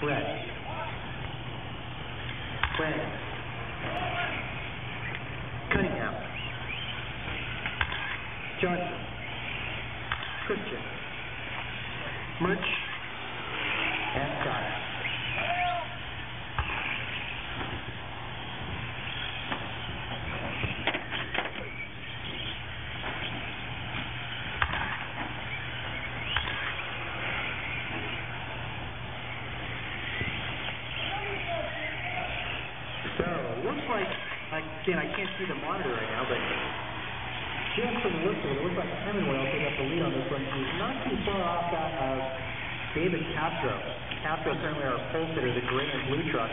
Red. Red. Cunningham. Johnson. Christian. Murch. And Scott. So, looks like, again, I can't see the monitor right now, but just from the looks of it, it looks like Hemingway will take up the lead on this one. He's not too far off that of David Castro. Castro currently our pole sitter, the gray and blue truck.